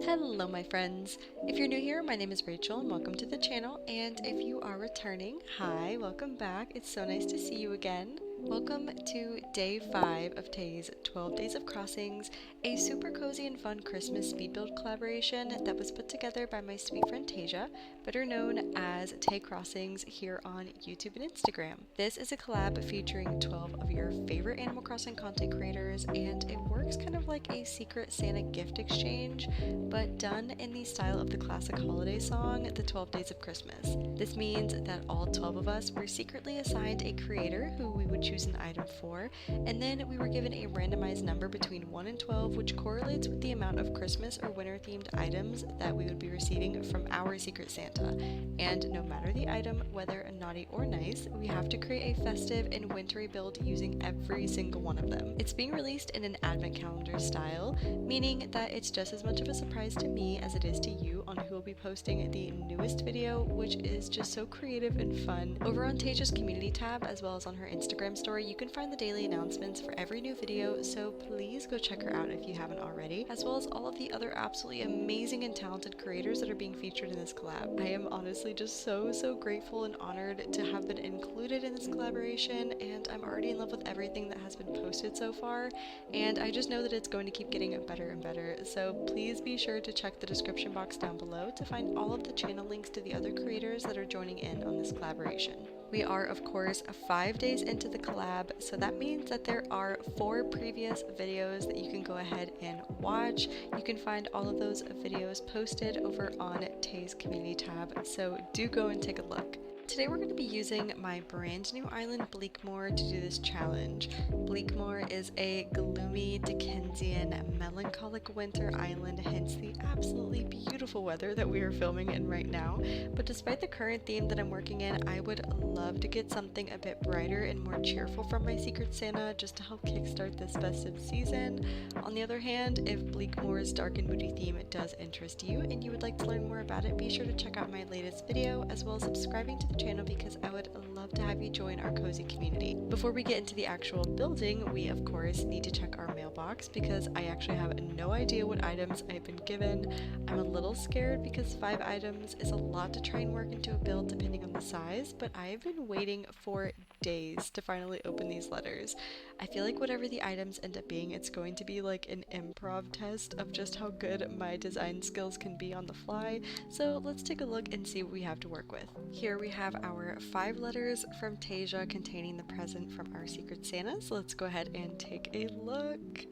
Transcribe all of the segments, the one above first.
Hello my friends! If you're new here, my name is Rachel and welcome to the channel, and if you are returning, hi, welcome back. It's so nice to see you again. Welcome to day 5 of Tay's 12 Days of Crossings, a super cozy and fun Christmas speed build collaboration that was put together by my sweet friend Tasia, better known as Tay Crossings here on YouTube and Instagram. This is a collab featuring 12 of your favorite Animal Crossing content creators, and it works kind of like a Secret Santa gift exchange, but done in the style of the classic holiday song, The 12 Days of Christmas. This means that all 12 of us were secretly assigned a creator who we would choose an item for, and then we were given a randomized number between 1 and 12, which correlates with the amount of Christmas or winter themed items that we would be receiving from our Secret Santa. And no matter the item, whether naughty or nice, we have to create a festive and wintry build using every single one of them. It's being released in an advent calendar style, meaning that it's just as much of a surprise to me as it is to you on who will be posting the newest video, which is just so creative and fun. Over on Tasia's community tab, as well as on her Instagram story, you can find the daily announcements for every new video, so please go check her out if you haven't already, as well as all of the other absolutely amazing and talented creators that are being featured in this collab. I am honestly just so grateful and honored to have been included in this collaboration, and I'm already in love with everything that has been posted so far, and I just know that it's going to keep getting better and better, so please be sure to check the description box down below to find all of the channel links to the other creators that are joining in on this collaboration. We are, of course, 5 days into the collab, so that means that there are 4 previous videos that you can go ahead and watch. You can find all of those videos posted over on Tay's community tab, so do go and take a look. Today we're going to be using my brand new island bmore to do this challenge. Bmore is a gloomy Dickensian melancholic winter island, hence the absolutely beautiful weather that we are filming in right now. But despite the current theme that I'm working in, I would love to get something a bit brighter and more cheerful from my Secret Santa just to help kickstart this festive season. On the other hand, if Bmore's dark and moody theme does interest you and you would like to learn more about it, be sure to check out my latest video as well as subscribing to the channel because I would love to have you join our cozy community. Before we get into the actual building, we of course need to check our mailbox because I actually have no idea what items I've been given. I'm a little scared because 5 items is a lot to try and work into a build depending on the size, but I've been waiting for days to finally open these letters. I feel like whatever the items end up being, it's going to be like an improv test of just how good my design skills can be on the fly, so let's take a look and see what we have to work with. Here we have our 5 letters from Tasia containing the present from our Secret Santa, so let's go ahead and take a look.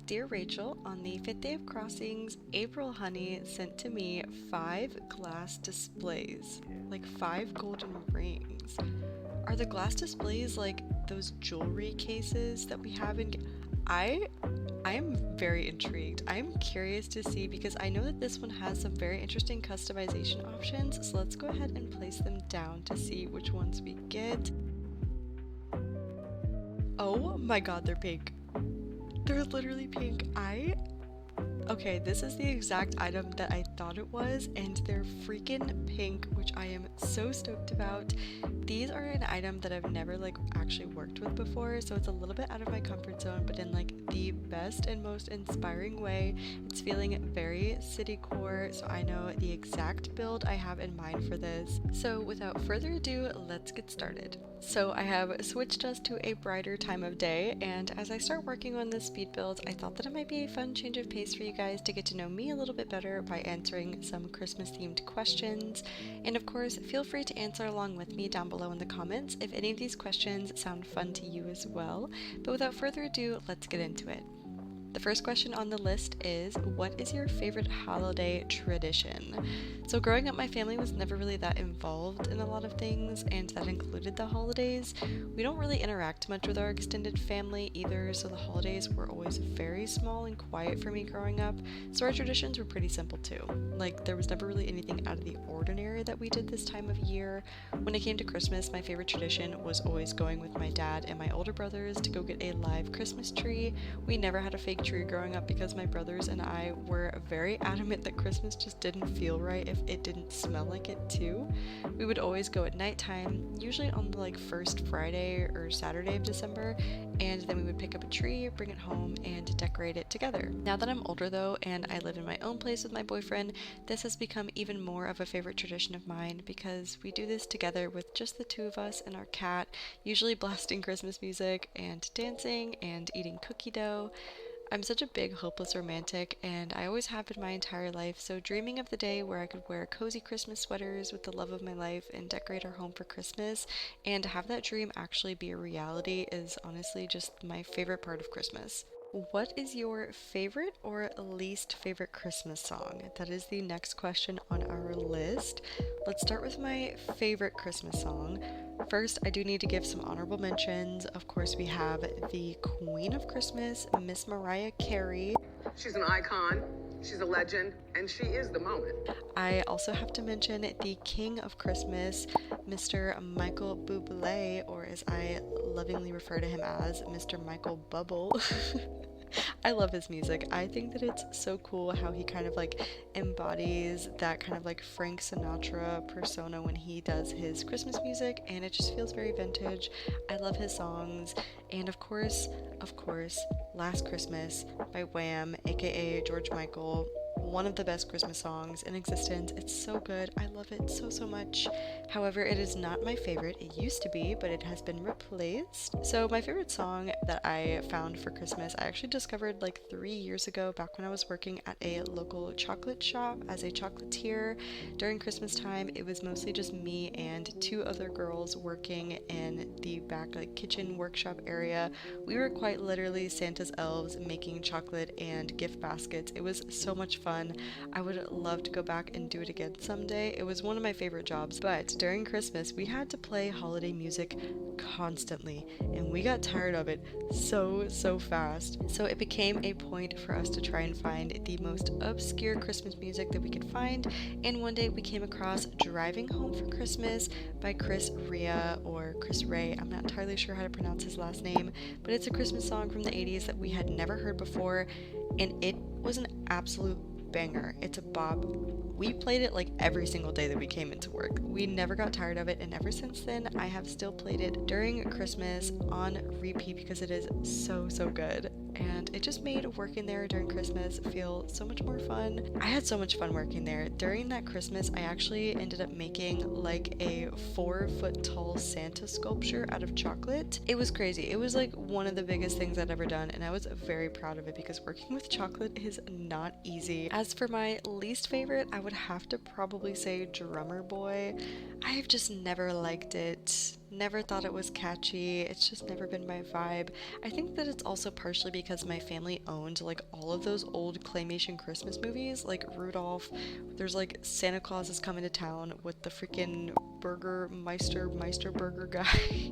Dear Rachel, on the 5th day of crossings, April Honey sent to me 5 glass displays, like 5 golden rings. Are the glass displays like those jewelry cases that we have in... I am very intrigued. I'm curious to see because I know that this one has some very interesting customization options, so let's go ahead and place them down to see which ones we get. Oh my god, they're pink. They're literally pink. Okay, this is the exact item that I thought it was, and they're freaking pink, which I am so stoked about. These are an item that I've never actually worked with before, so it's a little bit out of my comfort zone, but in the best and most inspiring way. It's feeling very city core, so I know the exact build I have in mind for this. So without further ado, let's get started. So I have switched us to a brighter time of day, and as I start working on this speed build, I thought that it might be a fun change of pace for you guys to get to know me a little bit better by answering some Christmas themed questions. And of course, feel free to answer along with me down below in the comments if any of these questions sound fun to you as well. But without further ado, let's get into it. The first question on the list is, what is your favorite holiday tradition? So growing up, my family was never really that involved in a lot of things, and that included the holidays. We don't really interact much with our extended family either, so the holidays were always very small and quiet for me growing up, so our traditions were pretty simple too. There was never really anything out of the ordinary that we did this time of year. When it came to Christmas, my favorite tradition was always going with my dad and my older brothers to go get a live Christmas tree. We never had a fake fake tree growing up because my brothers and I were very adamant that Christmas just didn't feel right if it didn't smell like it too. We would always go at nighttime, usually on the like first Friday or Saturday of December, and then we would pick up a tree, bring it home, and decorate it together. Now that I'm older though, and I live in my own place with my boyfriend, this has become even more of a favorite tradition of mine because we do this together with just the two of us and our cat, usually blasting Christmas music and dancing and eating cookie dough. I'm such a big hopeless romantic, and I always have been my entire life, so dreaming of the day where I could wear cozy Christmas sweaters with the love of my life and decorate our home for Christmas and have that dream actually be a reality is honestly just my favorite part of Christmas. What is your favorite or least favorite Christmas song? That is the next question on our list. Let's start with my favorite Christmas song. First, I do need to give some honorable mentions. Of course, we have the Queen of Christmas, Miss Mariah Carey. She's an icon, she's a legend, and she is the moment. I also have to mention the King of Christmas, Mr. Michael Bublé, or as I lovingly refer to him as, Mr. Michael Bubble. I love his music. I think that it's so cool how he kind of like embodies that kind of like Frank Sinatra persona when he does his Christmas music, and it just feels very vintage. I love his songs. And of course, Last Christmas by Wham, aka George Michael. One of the best Christmas songs in existence. It's so good. I love it so much. However, it is not my favorite. It used to be, but it has been replaced. So my favorite song that I found for Christmas, I actually discovered like 3 years ago, back when I was working at a local chocolate shop as a chocolatier. During Christmas time, it was mostly just me and two other girls working in the back like kitchen workshop area. We were quite literally Santa's elves making chocolate and gift baskets. It was so much fun. I would love to go back and do it again someday. It was one of my favorite jobs, but during Christmas we had to play holiday music constantly, and we got tired of it so fast. So it became a point for us to try and find the most obscure Christmas music that we could find, and one day we came across Driving Home for Christmas by Chris Rea or Chris Ray. I'm not entirely sure how to pronounce his last name, but it's a Christmas song from the 80s that we had never heard before, and it was an absolute banger. It's a bop. We played it like every single day that we came into work. We never got tired of it, and ever since then I have still played it during Christmas on repeat because it is so good, and it just made working there during Christmas feel so much more fun. I had so much fun working there. During that Christmas, I actually ended up making like a 4-foot tall Santa sculpture out of chocolate. It was crazy. It was like one of the biggest things I'd ever done, and I was very proud of it because working with chocolate is not easy. As for my least favorite, I would have to probably say Drummer Boy. I've just never liked it. Never thought it was catchy. It's just never been my vibe. I think that it's also partially because my family owned like all of those old claymation Christmas movies, like Rudolph. There's like Santa Claus is coming to town with the freaking Meister burger guy.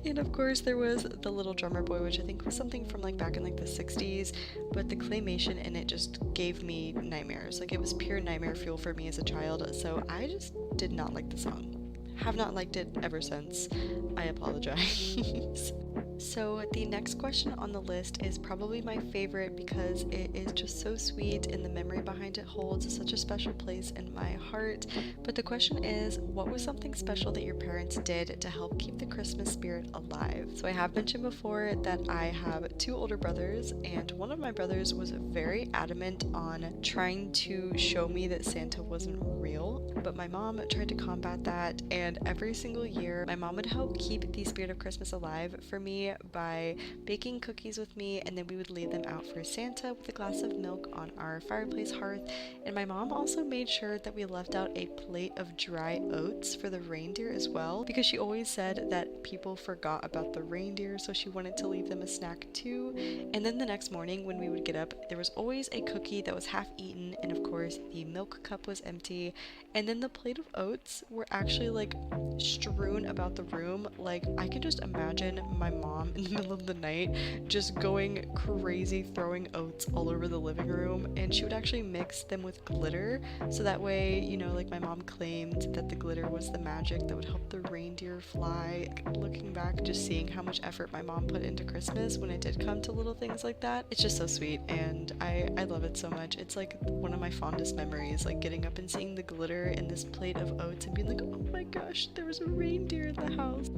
And of course there was the Little Drummer Boy, which I think was something from like back in like the 60s, but the claymation in it just gave me nightmares. Like it was pure nightmare fuel for me as a child, so I just did not like the song. Have not liked it ever since. I apologize. So the next question on the list is probably my favorite because it is just so sweet and the memory behind it holds such a special place in my heart. But the question is, what was something special that your parents did to help keep the Christmas spirit alive? So I have mentioned before that I have 2 older brothers, and one of my brothers was very adamant on trying to show me that Santa wasn't real, but my mom tried to combat that, and every single year my mom would help keep the spirit of Christmas alive for me by baking cookies with me, and then we would leave them out for Santa with a glass of milk on our fireplace hearth. And my mom also made sure that we left out a plate of dry oats for the reindeer as well, because she always said that people forgot about the reindeer, so she wanted to leave them a snack too. And then the next morning when we would get up, there was always a cookie that was half eaten, and of course the milk cup was empty, and then the plate of oats were actually like strewn about the room. Like, I can just imagine my mom in the middle of the night just going crazy, throwing oats all over the living room, and she would actually mix them with glitter, so that way, you know, like my mom claimed that the glitter was the magic that would help the reindeer fly. Looking back, just seeing how much effort my mom put into Christmas when it did come to little things like that, it's just so sweet, and I love it so much. It's like one of my fondest memories, like getting up and seeing the glitter in this plate of oats and being like, oh my gosh, there was a reindeer in the house.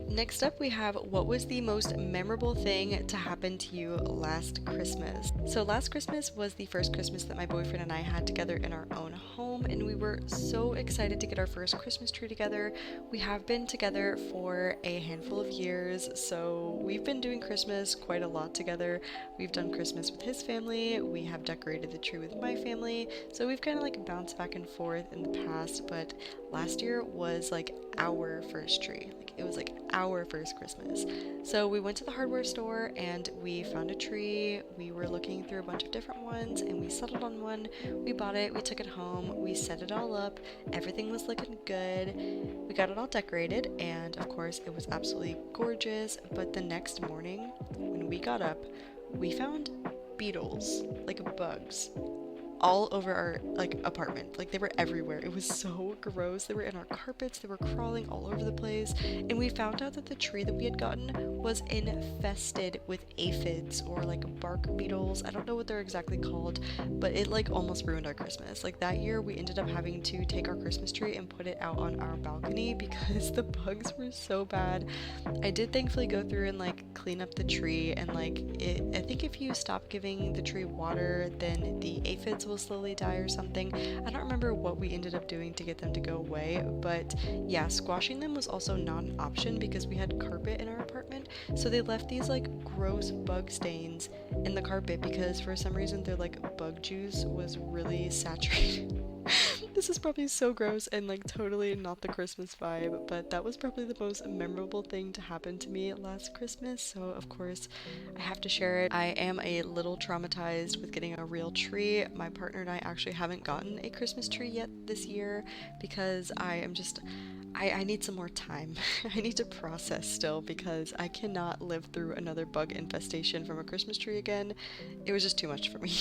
Next up, we have what was the most memorable thing to happen to you last Christmas. So last Christmas was the first Christmas that my boyfriend and I had together in our own home, and we were so excited to get our first Christmas tree together. We have been together for a handful of years, so we've been doing Christmas quite a lot together. We've done Christmas with his family, we have decorated the tree with my family, so we've kind of like bounced back and forth in the past, but last year was like our first tree. Like, it was like our first Christmas. So we went to the hardware store and we found a tree. We were looking through a bunch of different ones and we settled on one. We bought it, we took it home, we set it all up. Everything was looking good. We got it all decorated, and of course it was absolutely gorgeous. But the next morning when we got up, we found beetles, like bugs, all over our like apartment. Like, they were everywhere. It was so gross. They were in our carpets, they were crawling all over the place, and we found out that the tree that we had gotten was infested with aphids, or like bark beetles. I don't know what they're exactly called, but it like almost ruined our Christmas. Like, that year we ended up having to take our Christmas tree and put it out on our balcony because the bugs were so bad. I did thankfully go through and like clean up the tree, and like I think if you stop giving the tree water, then the aphids will slowly die or something. I don't remember what we ended up doing to get them to go away, but yeah, squashing them was also not an option because we had carpet in our apartment, so they left these like gross bug stains in the carpet because for some reason their like bug juice was really saturated. This is probably so gross and like totally not the Christmas vibe, but that was probably the most memorable thing to happen to me last Christmas, so of course I have to share it. I am a little traumatized with getting a real tree. My partner and I actually haven't gotten a Christmas tree yet this year because I need some more time. I need to process still because I cannot live through another bug infestation from a Christmas tree again. It was just too much for me.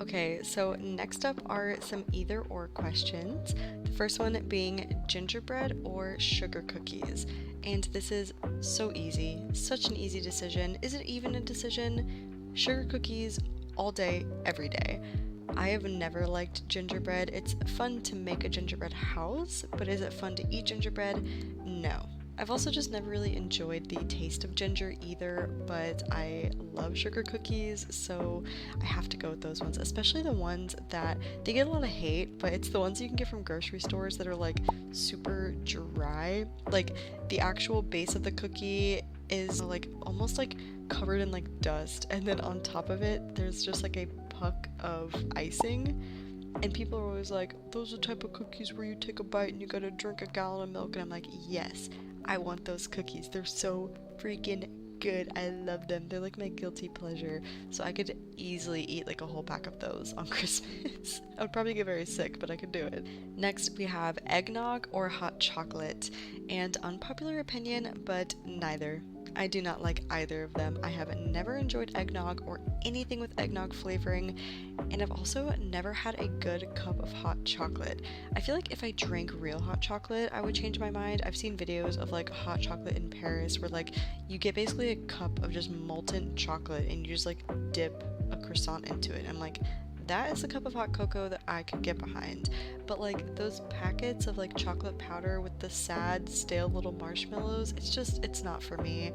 Okay, so next up are some either or questions. The first one being gingerbread or sugar cookies. And this is so easy, such an easy decision. Is it even a decision? Sugar cookies all day, every day. I have never liked gingerbread. It's fun to make a gingerbread house, but is it fun to eat gingerbread? No. I've also just never really enjoyed the taste of ginger either, but I love sugar cookies, so I have to go with those ones, especially the ones that they get a lot of hate, but it's the ones you can get from grocery stores that are like super dry. Like, the actual base of the cookie is like almost like covered in like dust, and then on top of it there's just like a puck of icing. And people are always like, those are the type of cookies where you take a bite and you gotta drink a gallon of milk. And I'm like, yes, I want those cookies. They're so freaking good. I love them. They're like my guilty pleasure. So I could easily eat like a whole pack of those on Christmas. I would probably get very sick, but I could do it. Next, we have eggnog or hot chocolate. And unpopular opinion, but neither. I do not like either of them. I have never enjoyed eggnog or anything with eggnog flavoring, and I've also never had a good cup of hot chocolate. I feel like if I drank real hot chocolate, I would change my mind. I've seen videos of like hot chocolate in Paris where like you get basically a cup of just molten chocolate and you just like dip a croissant into it. I'm like, that is a cup of hot cocoa that I could get behind. But like those packets of like chocolate powder with the sad, stale little marshmallows, it's not for me.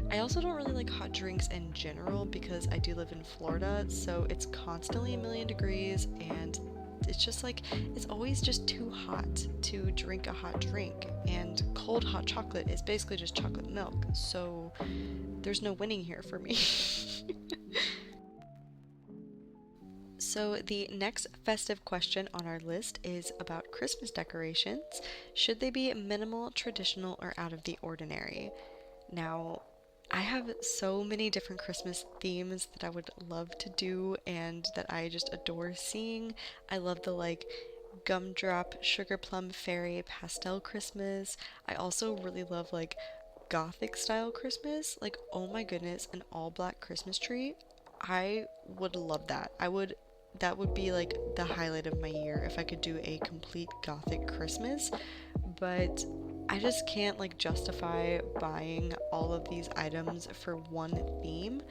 I also don't really like hot drinks in general because I do live in Florida, so it's constantly a million degrees and it's just like, it's always just too hot to drink a hot drink, and cold hot chocolate is basically just chocolate milk, so there's no winning here for me. So the next festive question on our list is about Christmas decorations. Should they be minimal, traditional, or out of the ordinary? Now, I have so many different Christmas themes that I would love to do and that I just adore seeing. I love the like gumdrop, sugar plum fairy, pastel Christmas. I also really love like gothic style Christmas. Like, oh my goodness, an all black Christmas tree. I would love that. That would be like the highlight of my year if I could do a complete gothic Christmas. But I just can't like justify buying all of these items for one theme.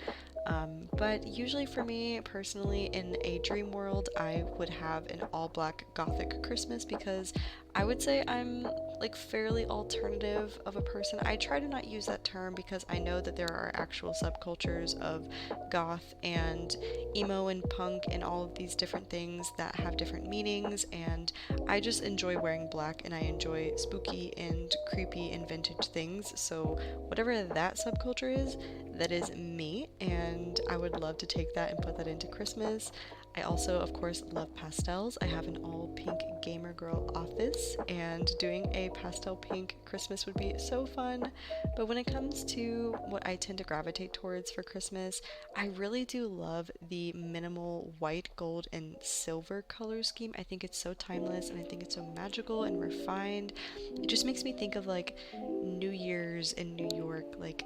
But usually for me personally, in a dream world, I would have an all black gothic Christmas because I would say I'm like fairly alternative of a person. I try to not use that term because I know that there are actual subcultures of goth and emo and punk and all of these different things that have different meanings, and I just enjoy wearing black and I enjoy spooky and creepy and vintage things. So whatever that subculture is, that is me, and I would love to take that and put that into Christmas. I also, of course, love pastels. I have an all pink gamer girl office, and doing a pastel pink Christmas would be so fun. But when it comes to what I tend to gravitate towards for Christmas, I really do love the minimal white, gold, and silver color scheme. I think it's so timeless and I think it's so magical and refined. It just makes me think of like New Year's in New York, like,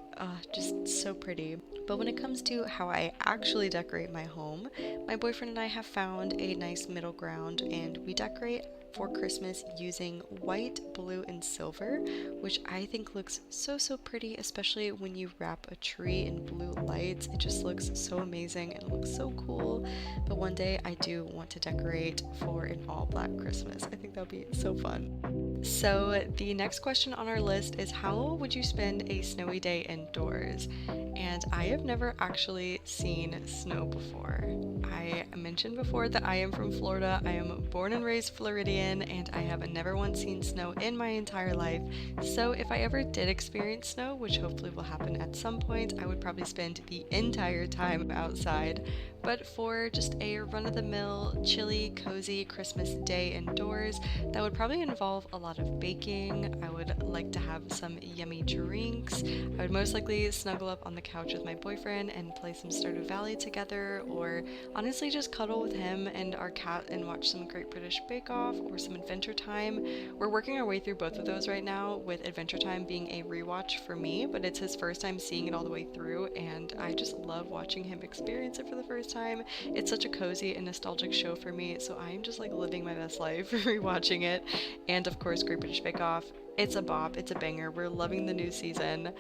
just so pretty. But when it comes to how I actually decorate my home, my boyfriend and I have found a nice middle ground, and we decorate for Christmas using white, blue, and silver, which I think looks so pretty, especially when you wrap a tree in blue lights. It just looks so amazing and looks so cool. But one day I do want to decorate for an all black Christmas. I think that would be so fun. So the next question on our list is, how would you spend a snowy day indoors? And I have never actually seen snow before. I mentioned before that I am from Florida. I am born and raised Floridian, and I have never once seen snow in my entire life. So if I ever did experience snow, which hopefully will happen at some point, I would probably spend the entire time outside. But for just a run-of-the-mill, chilly, cozy Christmas day indoors, that would probably involve a lot of baking. I would like to have some yummy drinks. I would most likely snuggle up on the couch with my boyfriend and play some Stardew Valley together, or honestly just cuddle with him and our cat and watch some Great British Bake Off or some Adventure Time. We're working our way through both of those right now, with Adventure Time being a rewatch for me, but it's his first time seeing it all the way through, and I just love watching him experience it for the first time. It's such a cozy and nostalgic show for me, so I'm just like living my best life rewatching it. And of course, Great British Bake Off. It's a bop, it's a banger. We're loving the new season.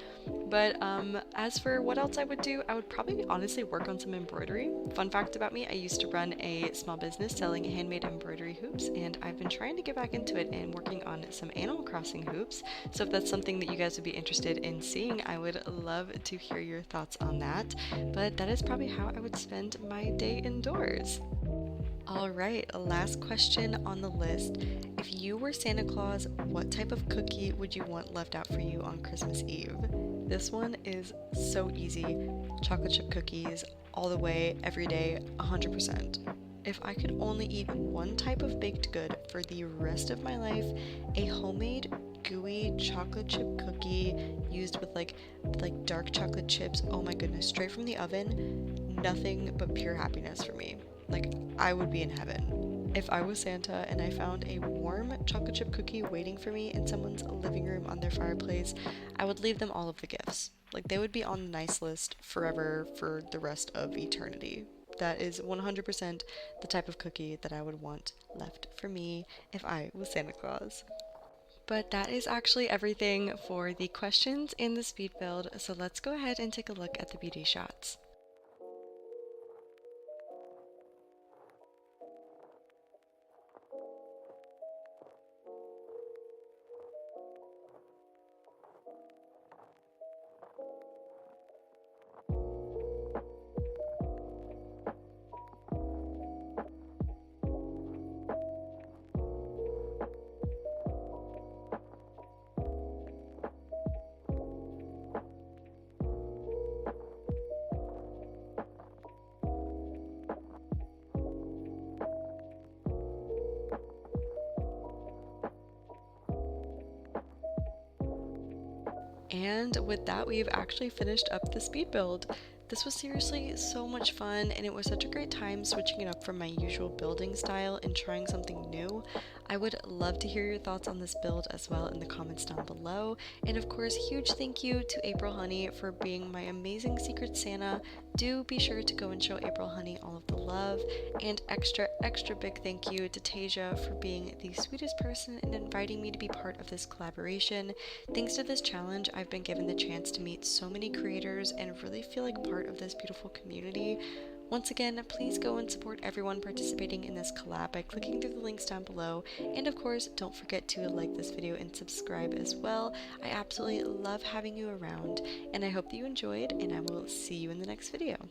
But as for what else I would do, I would probably honestly work on some embroidery. Fun fact about me, I used to run a small business selling handmade embroidery hoops, and I've been trying to get back into it and working on some Animal Crossing hoops. So if that's something that you guys would be interested in seeing, I would love to hear your thoughts on that. But that is probably how I would spend my day indoors. Alright, last question on the list. If you were Santa Claus, what type of cookie would you want left out for you on Christmas Eve? This one is so easy. Chocolate chip cookies, all the way, every day, 100%. If I could only eat one type of baked good for the rest of my life, a homemade gooey chocolate chip cookie used with like dark chocolate chips, oh my goodness, straight from the oven, nothing but pure happiness for me. Like, I would be in heaven. If I was Santa and I found a warm chocolate chip cookie waiting for me in someone's living room on their fireplace, I would leave them all of the gifts. Like, they would be on the nice list forever for the rest of eternity. That is 100% the type of cookie that I would want left for me if I was Santa Claus. But that is actually everything for the questions in the speed build, so let's go ahead and take a look at the beauty shots. And with that, we've actually finished up the speed build. This was seriously so much fun, and it was such a great time switching it up from my usual building style and trying something new. I would love to hear your thoughts on this build as well in the comments down below. And of course, huge thank you to April Honey for being my amazing Secret Santa. Do be sure to go and show April Honey all of the love. And extra big thank you to Tasia for being the sweetest person and inviting me to be part of this collaboration. Thanks to this challenge, I've been given the chance to meet so many creators and really feel like part of this beautiful community. Once again, please go and support everyone participating in this collab by clicking through the links down below. And of course, don't forget to like this video and subscribe as well. I absolutely love having you around, and I hope that you enjoyed, and I will see you in the next video.